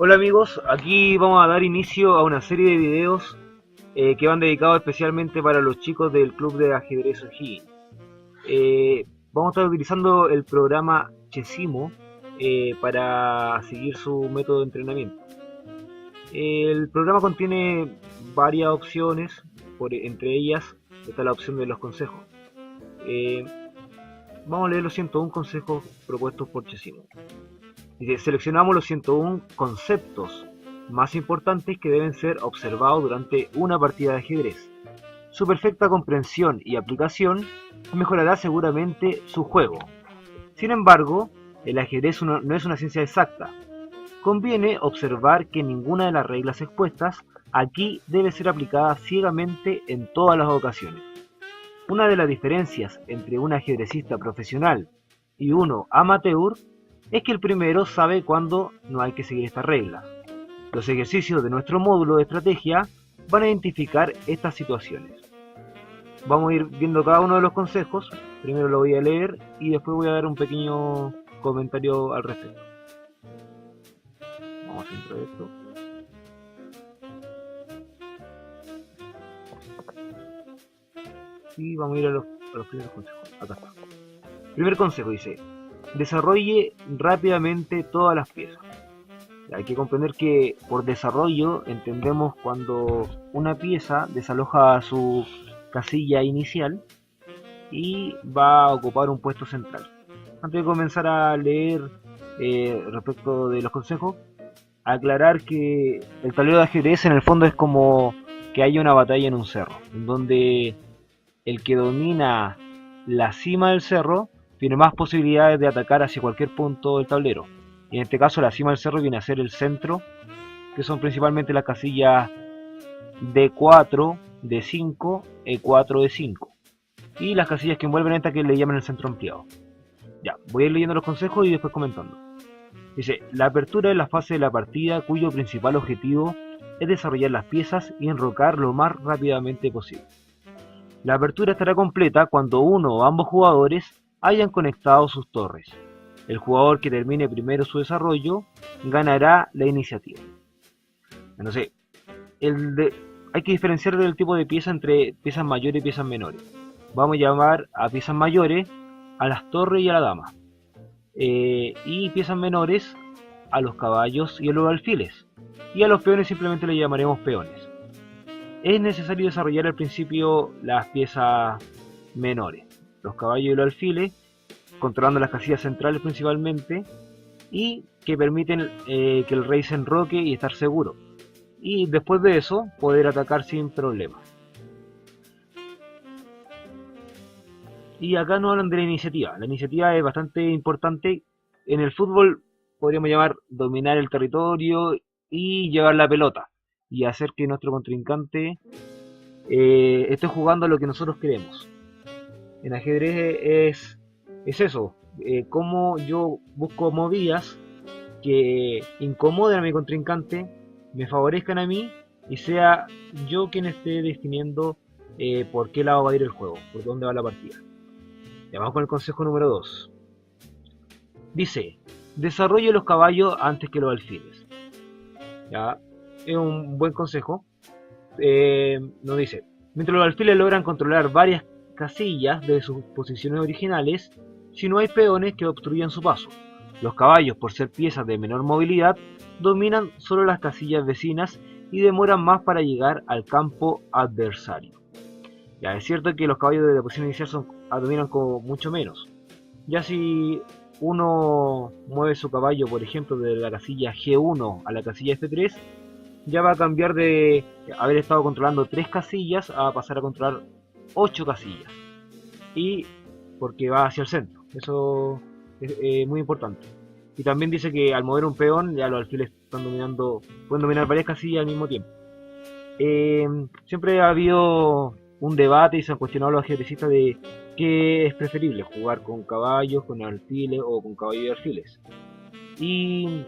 Hola amigos, aquí vamos a dar inicio a una serie de videos que van dedicados especialmente para los chicos del Club de Ajedrez O'Higgins. Vamos a estar utilizando el programa Chessimo para seguir su método de entrenamiento. El programa contiene varias opciones, entre ellas está la opción de los consejos. Eh, Vamos a leer los 101 consejos propuestos por Chessimo. Dice, seleccionamos los 101 conceptos más importantes que deben ser observados durante una partida de ajedrez. Su perfecta comprensión y aplicación mejorará seguramente su juego. Sin embargo, el ajedrez no es una ciencia exacta. Conviene observar que ninguna de las reglas expuestas aquí debe ser aplicada ciegamente en todas las ocasiones. Una de las diferencias entre un ajedrecista profesional y uno amateur es que el primero sabe cuándo no hay que seguir esta regla. Los ejercicios de nuestro módulo de estrategia van a identificar estas situaciones. Vamos a ir viendo cada uno de los consejos. Primero lo voy a leer y después voy a dar un pequeño comentario al respecto. Vamos a entrar esto. Y vamos a ir a los primeros consejos. Acá está. Primer consejo dice, desarrolle rápidamente todas las piezas. Hay que comprender que por desarrollo entendemos cuando una pieza desaloja su casilla inicial y va a ocupar un puesto central. Antes de comenzar a leer respecto de los consejos, aclarar que el tablero de ajedrez en el fondo es como que haya una batalla en un cerro, en donde el que domina la cima del cerro tiene más posibilidades de atacar hacia cualquier punto del tablero. Y en este caso la cima del cerro viene a ser el centro, que son principalmente las casillas D4, D5, E4, D5. Y las casillas que envuelven esta que le llaman el centro ampliado. Ya, voy a ir leyendo los consejos y después comentando. Dice, la apertura es la fase de la partida cuyo principal objetivo es desarrollar las piezas y enrocar lo más rápidamente posible. La apertura estará completa cuando uno o ambos jugadores hayan conectado sus torres. El jugador que termine primero su desarrollo ganará la iniciativa. Entonces, hay que diferenciar del tipo de pieza entre piezas mayores y piezas menores. Vamos a llamar a piezas mayores a las torres y a la dama. Y piezas menores a los caballos y a los alfiles. Y a los peones simplemente le llamaremos peones. Es necesario desarrollar al principio las piezas menores, los caballos y los alfiles, controlando las casillas centrales principalmente, y que permiten que el rey se enroque y estar seguro. Y después de eso, poder atacar sin problema. Y acá nos hablan de la iniciativa. La iniciativa es bastante importante. En el fútbol podríamos llamar dominar el territorio y llevar la pelota. Y hacer que nuestro contrincante esté jugando a lo que nosotros queremos. En ajedrez es eso. Cómo yo busco movidas que incomoden a mi contrincante, me favorezcan a mí y sea yo quien esté definiendo por qué lado va a ir el juego, por dónde va la partida. Ya vamos con el consejo número 2. Dice, desarrolle los caballos antes que los alfiles. Ya, es un buen consejo. Nos dice, mientras los alfiles logran controlar varias casillas de sus posiciones originales, si no hay peones que obstruyan su paso. Los caballos, por ser piezas de menor movilidad, dominan solo las casillas vecinas y demoran más para llegar al campo adversario. Ya es cierto que los caballos de la posición inicial dominan con mucho menos. Ya si uno mueve su caballo, por ejemplo, de la casilla G1 a la casilla F3, ya va a cambiar de haber estado controlando 3 casillas a pasar a controlar 8 casillas. Y porque va hacia el centro. Eso es muy importante. Y también dice que al mover un peón, ya los alfiles pueden dominar varias casillas al mismo tiempo. Siempre ha habido un debate y se han cuestionado los ajedrecistas de qué es preferible, jugar con caballos, con alfiles o con caballos y alfiles. Y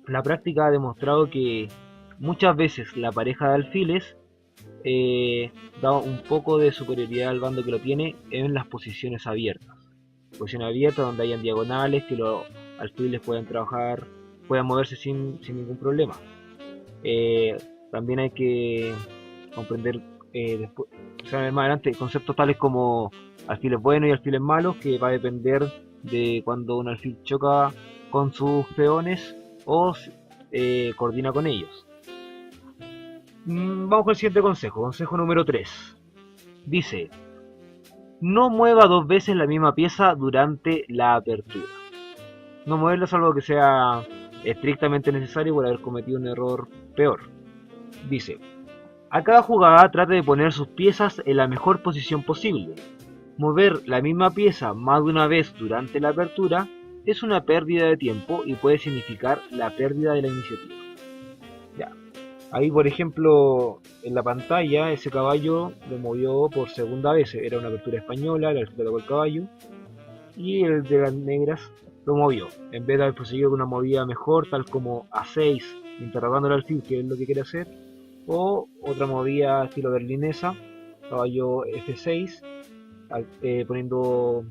la práctica ha demostrado que muchas veces la pareja de alfiles da un poco de superioridad al bando que lo tiene en las posiciones abiertas. Posiciones abiertas donde hayan diagonales que los alfiles puedan trabajar puedan moverse sin ningún problema. También hay que comprender después, más adelante, conceptos tales como alfiles buenos y alfiles malos, que va a depender de cuando un alfil choca con sus peones o coordina con ellos. Vamos con el siguiente consejo, consejo número 3. Dice: no mueva 2 veces la misma pieza durante la apertura. No moverla salvo que sea estrictamente necesario por haber cometido un error peor. Dice: a cada jugada trate de poner sus piezas en la mejor posición posible. Mover la misma pieza más de una vez durante la apertura es una pérdida de tiempo y puede significar la pérdida de la iniciativa. Ya. Ahí, por ejemplo, en la pantalla, ese caballo lo movió por segunda vez. Era una apertura española, el alfil tocó el caballo, y el de las negras lo movió. En vez de haber proseguido con una movida mejor, tal como A6, interrogando al alfil, que es lo que quiere hacer, o otra movida estilo berlinesa, caballo F6, poniendo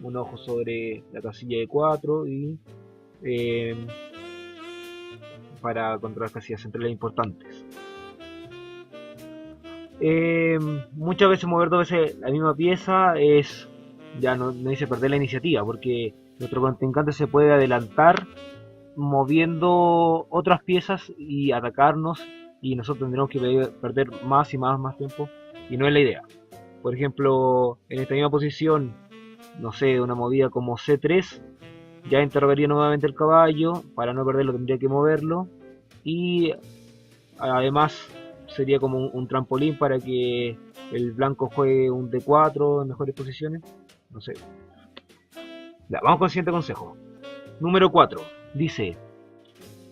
un ojo sobre la casilla de 4 y para controlar casillas centrales importantes. Muchas veces mover 2 veces la misma pieza ya no dice perder la iniciativa, porque nuestro contrincante se puede adelantar moviendo otras piezas y atacarnos, y nosotros tendremos que perder más y más tiempo, y no es la idea. Por ejemplo, en esta misma posición, no sé, una movida como C3, ya interrogaría nuevamente el caballo. Para no perderlo tendría que moverlo, y además sería como un trampolín para que el blanco juegue un D4 en mejores posiciones. No sé. Ya, vamos con el siguiente consejo. Número 4. Dice: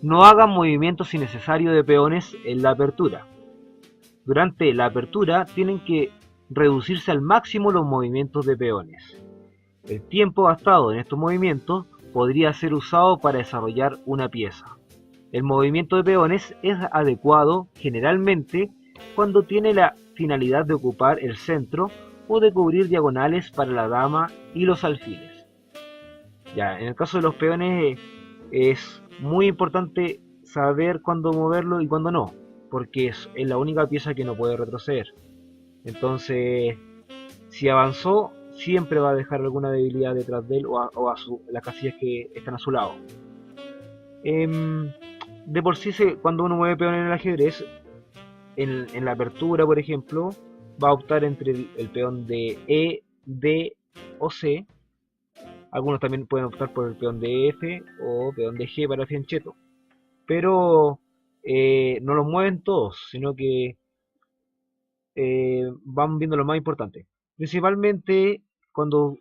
no hagan movimientos innecesarios de peones en la apertura. Durante la apertura tienen que reducirse al máximo los movimientos de peones. El tiempo gastado en estos movimientos podría ser usado para desarrollar una pieza. El movimiento de peones es adecuado generalmente cuando tiene la finalidad de ocupar el centro o de cubrir diagonales para la dama y los alfiles. Ya, en el caso de los peones es muy importante saber cuándo moverlo y cuándo no, porque es la única pieza que no puede retroceder. Entonces, si avanzó, siempre va a dejar alguna debilidad detrás de él o a las casillas que están a su lado. De por sí, cuando uno mueve peón en el ajedrez, en la apertura, por ejemplo, va a optar entre el peón de E, D o C. Algunos también pueden optar por el peón de F o peón de G para fiancheto. Pero no los mueven todos, sino que van viendo lo más importante. Principalmente cuando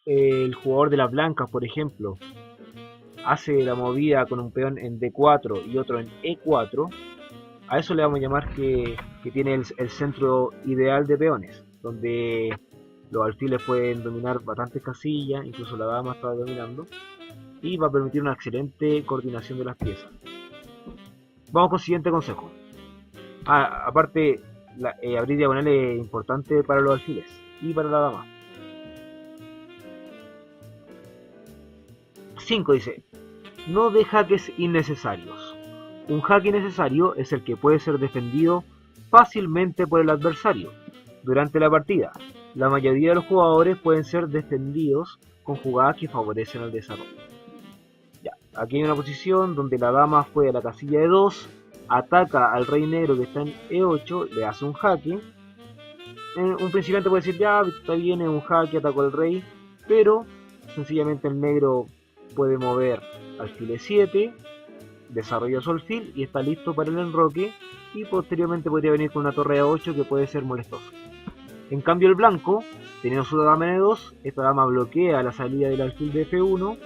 el jugador de las blancas, por ejemplo, hace la movida con un peón en D4 y otro en E4, a eso le vamos a llamar que tiene el centro ideal de peones, donde los alfiles pueden dominar bastantes casillas, incluso la dama está dominando, y va a permitir una excelente coordinación de las piezas. Vamos con el siguiente consejo. Aparte, abrir diagonales es importante para los alfiles y para la dama. 5 dice: no de jaques innecesarios. Un jaque innecesario es el que puede ser defendido fácilmente por el adversario durante la partida. La mayoría de los jugadores pueden ser defendidos con jugadas que favorecen el desarrollo. Ya, aquí hay una posición donde la dama juega la casilla de 2, ataca al rey negro que está en E8, le hace un jaque. Un principiante puede decir: ya, está bien, es un jaque, atacó al rey, pero sencillamente el negro puede mover alfil E7, desarrolla su alfil y está listo para el enroque, y posteriormente podría venir con una torre A8 que puede ser molestosa. En cambio, el blanco, teniendo su dama en E2, esta dama bloquea la salida del alfil de F1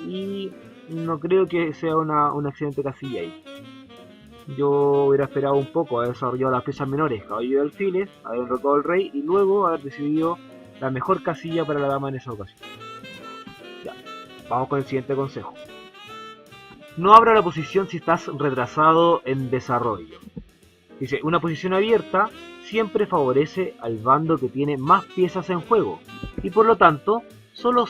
y no creo que sea una excelente casilla ahí. Yo hubiera esperado un poco, haber desarrollado las piezas menores, caballo de alfiles, haber enrocado al rey y luego haber decidido la mejor casilla para la dama en esa ocasión. Ya, vamos con el siguiente consejo. No abra la posición si estás retrasado en desarrollo. Dice: una posición abierta siempre favorece al bando que tiene más piezas en juego, y por lo tanto solo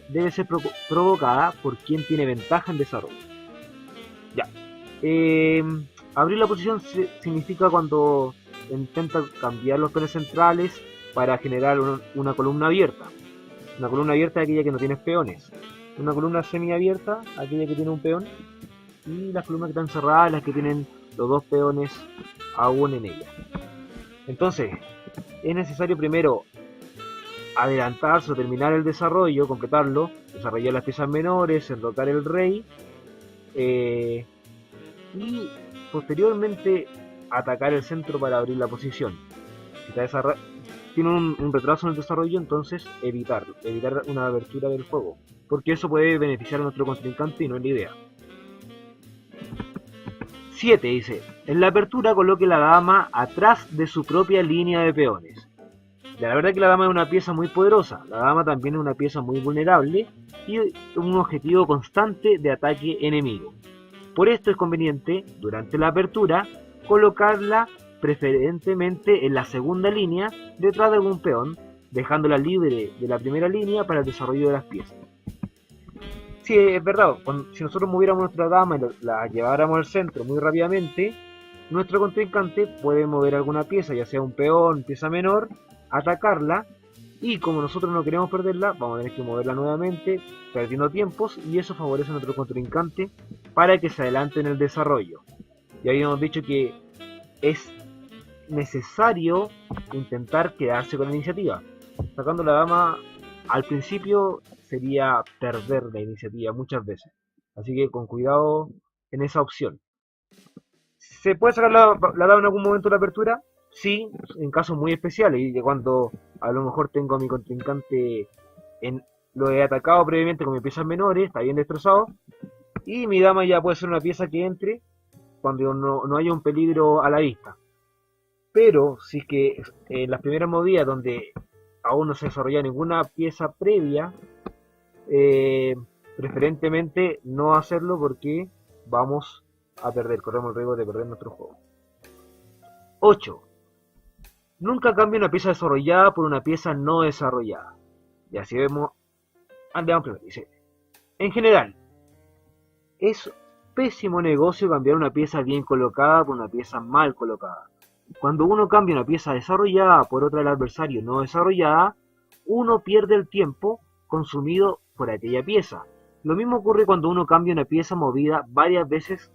debe ser provocada por quien tiene ventaja en desarrollo. Eh, Abrir la posición significa cuando intenta cambiar los peones centrales para generar una columna abierta. Una columna abierta es aquella que no tiene peones. Una columna semiabierta, aquella que tiene un peón. Y las columnas que están cerradas, las que tienen los dos peones aún en ella. Entonces, es necesario primero adelantarse o terminar el desarrollo, completarlo, desarrollar las piezas menores, enrocar el rey, y posteriormente atacar el centro para abrir la posición. Si tiene un retraso en el desarrollo, entonces evitar una abertura del juego, porque eso puede beneficiar a nuestro contrincante y no es la idea. 7 dice, en la apertura coloque la dama atrás de su propia línea de peones. La verdad es que la dama es una pieza muy poderosa, la dama también es una pieza muy vulnerable y un objetivo constante de ataque enemigo. Por esto es conveniente, durante la apertura, colocarla preferentemente en la segunda línea detrás de algún peón, dejándola libre de la primera línea para el desarrollo de las piezas. Sí, es verdad, si nosotros moviéramos nuestra dama y la lleváramos al centro muy rápidamente, nuestro contrincante puede mover alguna pieza, ya sea un peón, pieza menor, atacarla, y como nosotros no queremos perderla, vamos a tener que moverla nuevamente, perdiendo tiempos, y eso favorece a nuestro contrincante para que se adelante en el desarrollo. Ya habíamos dicho que es necesario intentar quedarse con la iniciativa. Sacando la dama al principio sería perder la iniciativa muchas veces. Así que con cuidado en esa opción. ¿Se puede sacar la dama en algún momento de la apertura? Sí, en casos muy especiales. Y de cuando a lo mejor tengo a mi contrincante lo he atacado previamente con mis piezas menores, está bien destrozado. Y mi dama ya puede ser una pieza que entre cuando no haya un peligro a la vista. Pero si es que en las primeras movidas donde aún no se desarrolla ninguna pieza previa, preferentemente no hacerlo porque vamos a perder, corremos el riesgo de perder nuestro juego. 8. Nunca cambie una pieza desarrollada por una pieza no desarrollada. Y así vemos, dice, en general, es pésimo negocio cambiar una pieza bien colocada por una pieza mal colocada. Cuando uno cambia una pieza desarrollada por otra del adversario no desarrollada, uno pierde el tiempo consumido por aquella pieza. Lo mismo ocurre cuando uno cambia una pieza movida varias veces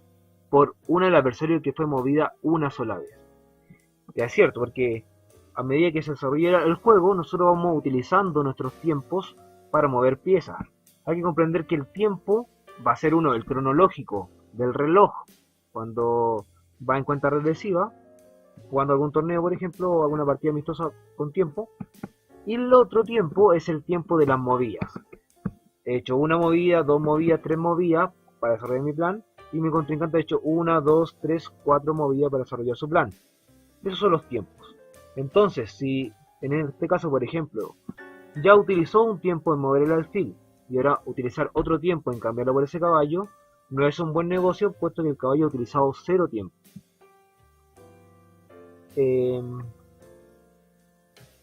por una del adversario que fue movida una sola vez. Y es cierto, porque a medida que se desarrolla el juego, nosotros vamos utilizando nuestros tiempos para mover piezas. Hay que comprender que el tiempo va a ser el cronológico del reloj, cuando va en cuenta regresiva, jugando algún torneo, por ejemplo, o alguna partida amistosa con tiempo. Y el otro tiempo es el tiempo de las movidas. He hecho una movida, dos movidas, tres movidas para desarrollar mi plan. Y mi contrincante ha hecho 1, 2, 3, 4 movidas para desarrollar su plan. Esos son los tiempos. Entonces, si en este caso, por ejemplo, ya utilizó un tiempo en mover el alfil y ahora utilizar otro tiempo en cambiarlo por ese caballo, no es un buen negocio, puesto que el caballo ha utilizado 0 tiempo.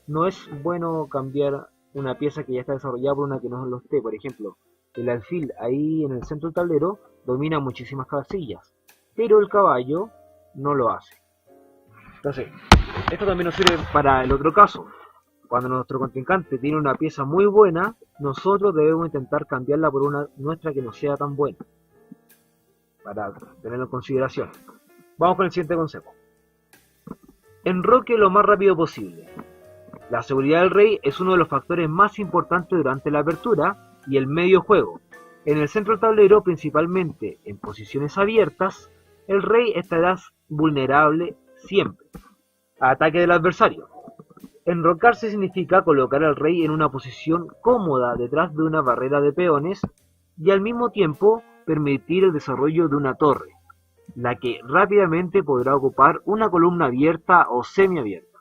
No es bueno cambiar una pieza que ya está desarrollada por una que no lo esté. Por ejemplo, el alfil ahí en el centro del tablero domina muchísimas casillas, pero el caballo no lo hace. Entonces, esto también nos sirve para el otro caso. Cuando nuestro contrincante tiene una pieza muy buena, nosotros debemos intentar cambiarla por una nuestra que no sea tan buena, para tenerlo en consideración. Vamos con el siguiente consejo. Enroque lo más rápido posible. La seguridad del rey es uno de los factores más importantes durante la apertura y el medio juego. En el centro del tablero, principalmente en posiciones abiertas, el rey estará vulnerable siempre a ataque del adversario. Enrocarse significa colocar al rey en una posición cómoda detrás de una barrera de peones y al mismo tiempo permitir el desarrollo de una torre, la que rápidamente podrá ocupar una columna abierta o semiabierta.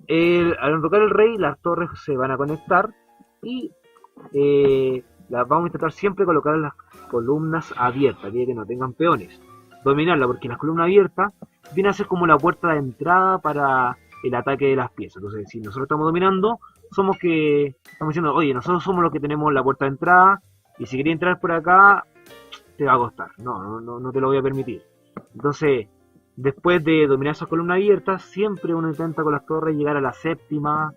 Al enrocar el rey, las torres se van a conectar y las vamos a intentar siempre colocar en las columnas abiertas, que no tengan peones. Dominarla, porque las columnas abiertas viene a ser como la puerta de entrada para el ataque de las piezas. Entonces, si nosotros estamos dominando, estamos diciendo, oye, nosotros somos los que tenemos la puerta de entrada, y si quería entrar por acá, te va a costar. No te lo voy a permitir. Entonces, después de dominar esas columnas abiertas, siempre uno intenta con las torres llegar a la séptima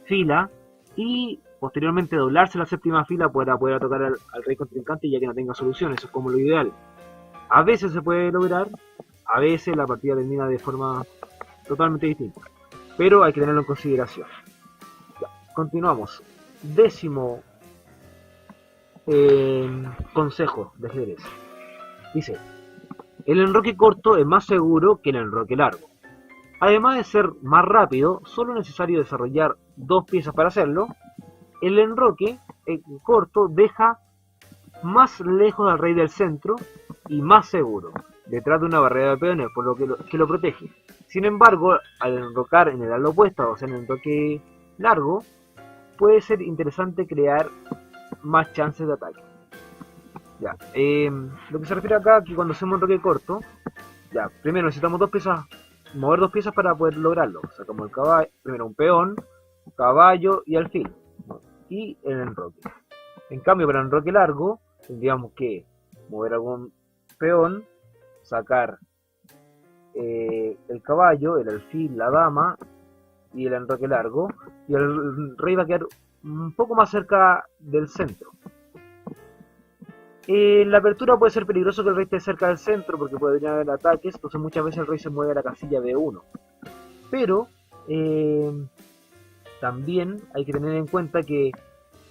fila y posteriormente doblarse la séptima fila para poder atacar al rey contrincante ya que no tenga solución. Eso es como lo ideal. A veces se puede lograr, a veces la partida termina de forma totalmente distinta. Pero hay que tenerlo en consideración. Ya, continuamos. Décimo consejo de ajedrez. Dice, el enroque corto es más seguro que el enroque largo. Además de ser más rápido, solo es necesario desarrollar dos piezas para hacerlo. El enroque corto deja más lejos al rey del centro y más seguro, detrás de una barrera de peones, por lo que lo protege. Sin embargo, al enrocar en el ala opuesta, o sea en el enroque largo, puede ser interesante crear más chances de ataque. Ya, lo que se refiere acá que cuando hacemos un enroque corto, ya, primero necesitamos dos piezas, mover dos piezas para poder lograrlo. Sacamos el caballo, primero un peón, caballo y alfil, y el enroque. En cambio, para el enroque largo, tendríamos que mover algún peón, sacar el caballo, el alfil, la dama y el enroque largo, y el rey va a quedar un poco más cerca del centro. La apertura puede ser peligroso que el rey esté cerca del centro porque podrían haber ataques, entonces muchas veces el rey se mueve a la casilla B1. Pero también hay que tener en cuenta que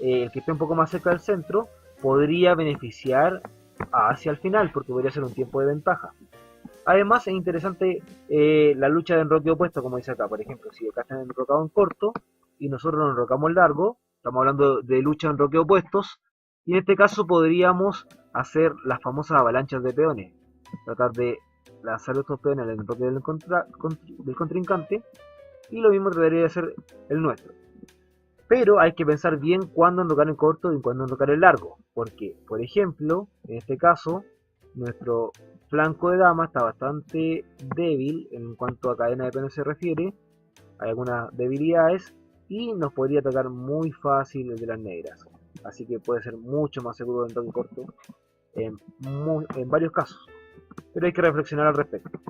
el que esté un poco más cerca del centro podría beneficiar hacia el final porque podría ser un tiempo de ventaja. Además es interesante la lucha de enroque opuesto, como dice acá. Por ejemplo, si acá están enrocados en corto y nosotros nos enrocamos en largo, estamos hablando de lucha de enroque opuestos, y en este caso podríamos hacer las famosas avalanchas de peones. Tratar de lanzar estos peones al enroque del contrincante, y lo mismo debería hacer el nuestro. Pero hay que pensar bien cuándo enrocar en corto y cuándo enrocar en largo. Porque, por ejemplo, en este caso, nuestro flanco de dama está bastante débil en cuanto a cadena de peones se refiere. Hay algunas debilidades y nos podría atacar muy fácil el de las negras. Así que puede ser mucho más seguro el enroque corto en varios casos. Pero hay que reflexionar al respecto.